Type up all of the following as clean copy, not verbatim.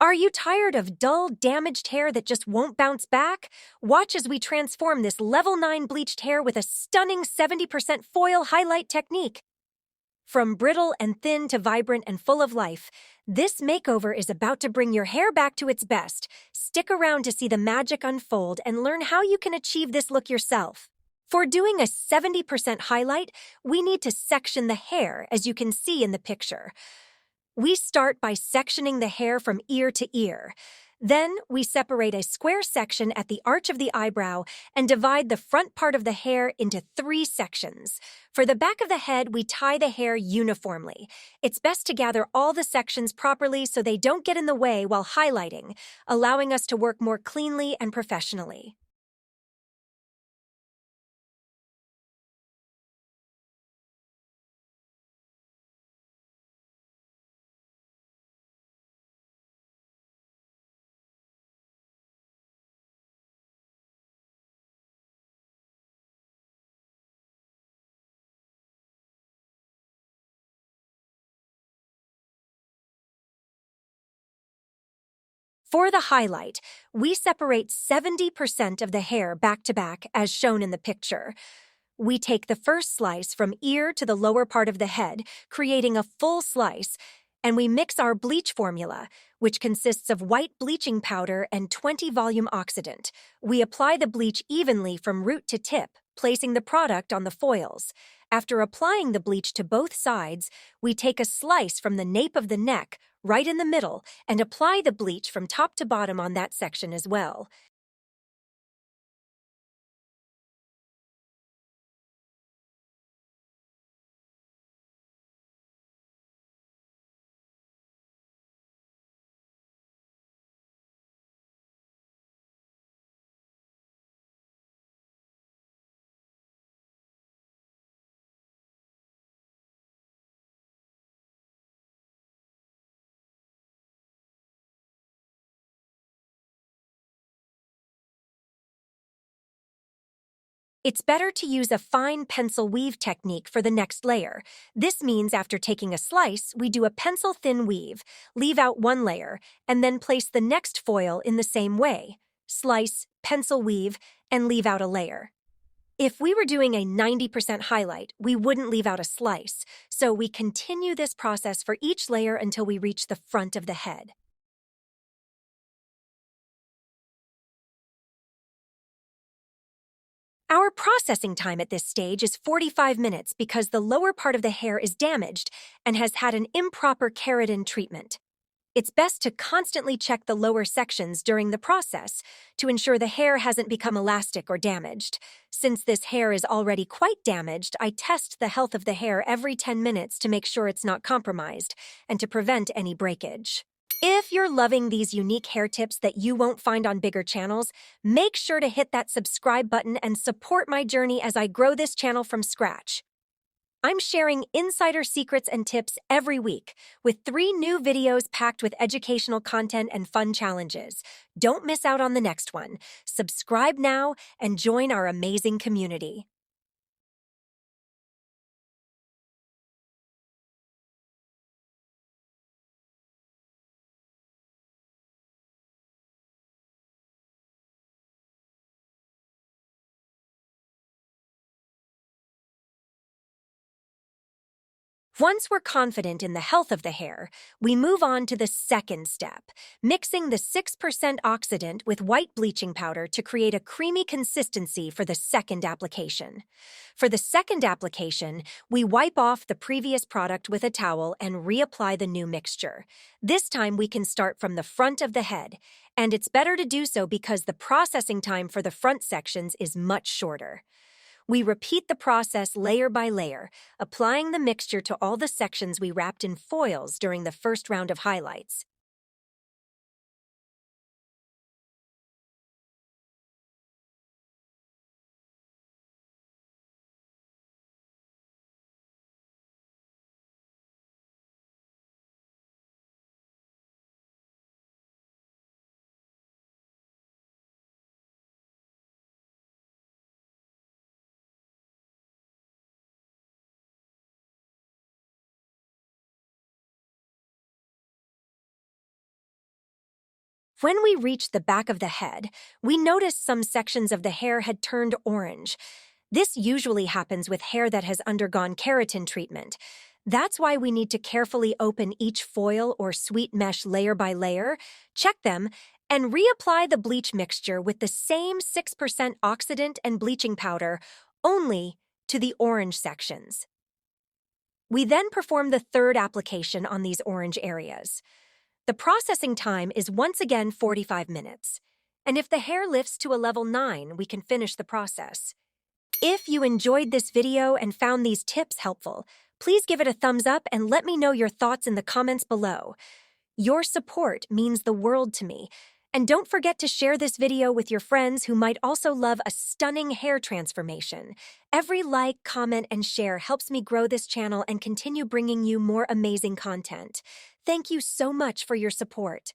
Are you tired of dull, damaged hair that just won't bounce back? Watch as we transform this level 9 bleached hair with a stunning 70% foil highlight technique. From brittle and thin to vibrant and full of life, this makeover is about to bring your hair back to its best. Stick around to see the magic unfold and learn how you can achieve this look yourself. For doing a 70% highlight, we need to section the hair, as you can see in the picture. We start by sectioning the hair from ear to ear. Then, we separate a square section at the arch of the eyebrow and divide the front part of the hair into 3 sections. For the back of the head, we tie the hair uniformly. It's best to gather all the sections properly so they don't get in the way while highlighting, allowing us to work more cleanly and professionally. For the highlight, we separate 70% of the hair back to back as shown in the picture. We take the first slice from ear to the lower part of the head, creating a full slice, and we mix our bleach formula, which consists of white bleaching powder and 20 volume oxidant. We apply the bleach evenly from root to tip, placing the product on the foils. After applying the bleach to both sides, we take a slice from the nape of the neck, right in the middle, and apply the bleach from top to bottom on that section as well. It's better to use a fine pencil weave technique for the next layer. This means after taking a slice, we do a pencil-thin weave, leave out one layer, and then place the next foil in the same way. Slice, pencil weave, and leave out a layer. If we were doing a 90% highlight, we wouldn't leave out a slice, so we continue this process for each layer until we reach the front of the head. Our processing time at this stage is 45 minutes because the lower part of the hair is damaged and has had an improper keratin treatment. It's best to constantly check the lower sections during the process to ensure the hair hasn't become elastic or damaged. Since this hair is already quite damaged, I test the health of the hair every 10 minutes to make sure it's not compromised and to prevent any breakage. If you're loving these unique hair tips that you won't find on bigger channels, make sure to hit that subscribe button and support my journey as I grow this channel from scratch. I'm sharing insider secrets and tips every week, with 3 new videos packed with educational content and fun challenges. Don't miss out on the next one. Subscribe now and join our amazing community. Once we're confident in the health of the hair, we move on to the second step, mixing the 6% oxidant with white bleaching powder to create a creamy consistency for the second application. For the second application, we wipe off the previous product with a towel and reapply the new mixture. This time we can start from the front of the head, and it's better to do so because the processing time for the front sections is much shorter. We repeat the process layer by layer, applying the mixture to all the sections we wrapped in foils during the first round of highlights. When we reached the back of the head, we noticed some sections of the hair had turned orange. This usually happens with hair that has undergone keratin treatment. That's why we need to carefully open each foil or sweet mesh layer by layer, check them, and reapply the bleach mixture with the same 6% oxidant and bleaching powder, only to the orange sections. We then perform the third application on these orange areas. The processing time is once again 45 minutes, and if the hair lifts to a level 9, we can finish the process. If you enjoyed this video and found these tips helpful, please give it a thumbs up and let me know your thoughts in the comments below. Your support means the world to me. And don't forget to share this video with your friends who might also love a stunning hair transformation. Every like, comment, and share helps me grow this channel and continue bringing you more amazing content. Thank you so much for your support.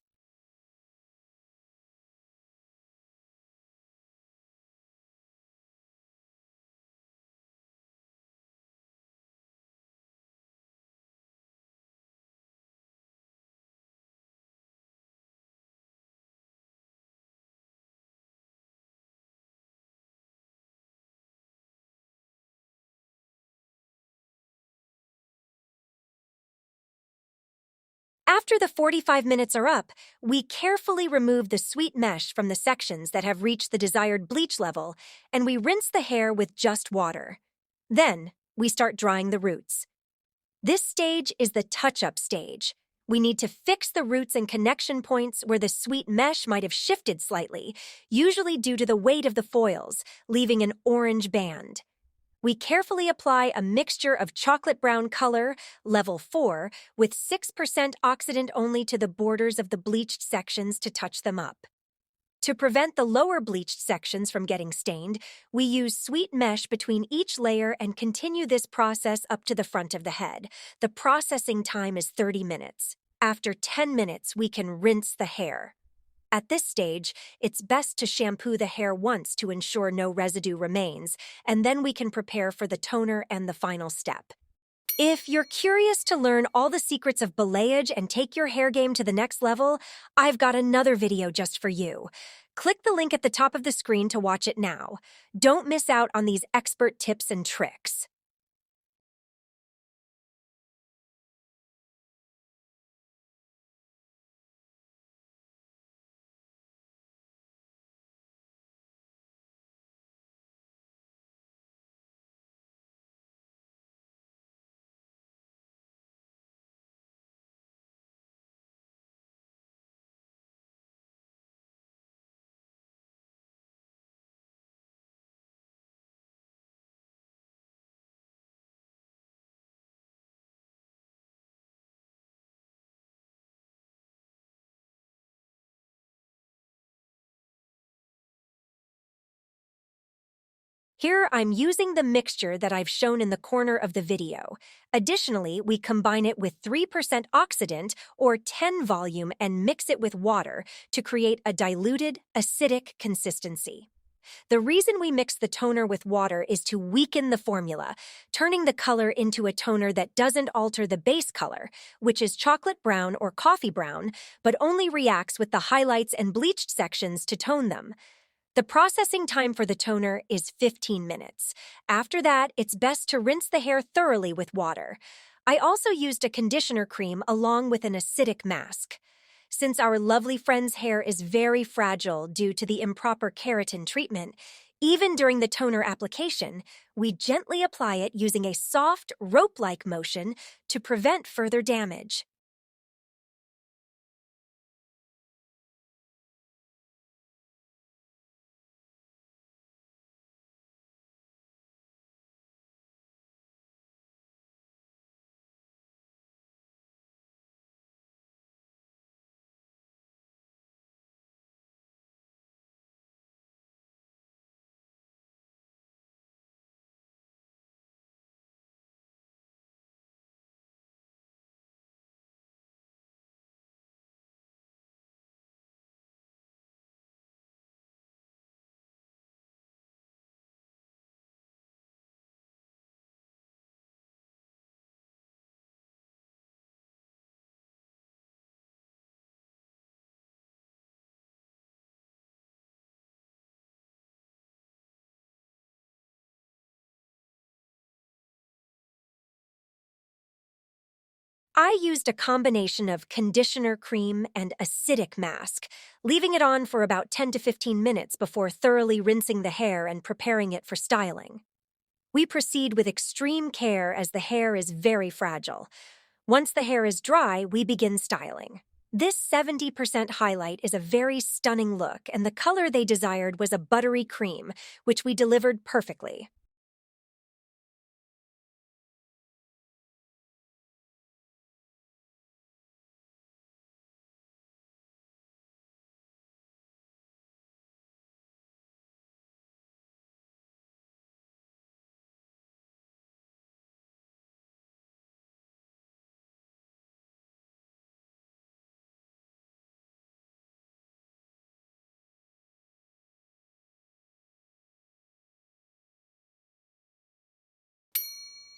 After the 45 minutes are up, we carefully remove the sweet mesh from the sections that have reached the desired bleach level, and we rinse the hair with just water. Then, we start drying the roots. This stage is the touch-up stage. We need to fix the roots and connection points where the sweet mesh might have shifted slightly, usually due to the weight of the foils, leaving an orange band. We carefully apply a mixture of chocolate brown color, level 4, with 6% oxidant only to the borders of the bleached sections to touch them up. To prevent the lower bleached sections from getting stained, we use sweet mesh between each layer and continue this process up to the front of the head. The processing time is 30 minutes. After 10 minutes, we can rinse the hair. At this stage, it's best to shampoo the hair once to ensure no residue remains, and then we can prepare for the toner and the final step. If you're curious to learn all the secrets of balayage and take your hair game to the next level, I've got another video just for you. Click the link at the top of the screen to watch it now. Don't miss out on these expert tips and tricks. Here, I'm using the mixture that I've shown in the corner of the video. Additionally, we combine it with 3% oxidant or 10 volume and mix it with water to create a diluted, acidic consistency. The reason we mix the toner with water is to weaken the formula, turning the color into a toner that doesn't alter the base color, which is chocolate brown or coffee brown, but only reacts with the highlights and bleached sections to tone them. The processing time for the toner is 15 minutes. After that, it's best to rinse the hair thoroughly with water. I also used a conditioner cream along with an acidic mask. Since our lovely friend's hair is very fragile due to the improper keratin treatment, even during the toner application, we gently apply it using a soft, rope-like motion to prevent further damage. I used a combination of conditioner cream and acidic mask, leaving it on for about 10 to 15 minutes before thoroughly rinsing the hair and preparing it for styling. We proceed with extreme care as the hair is very fragile. Once the hair is dry, we begin styling. This 70% highlight is a very stunning look, and the color they desired was a buttery cream, which we delivered perfectly.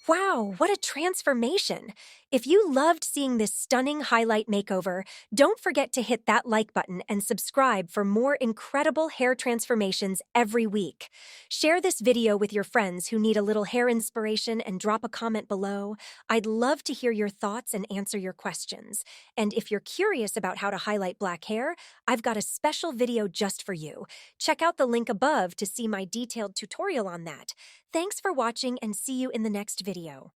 Wow, what a transformation! If you loved seeing this stunning highlight makeover, don't forget to hit that like button and subscribe for more incredible hair transformations every week. Share this video with your friends who need a little hair inspiration and drop a comment below. I'd love to hear your thoughts and answer your questions. And if you're curious about how to highlight black hair, I've got a special video just for you. Check out the link above to see my detailed tutorial on that. Thanks for watching and see you in the next video.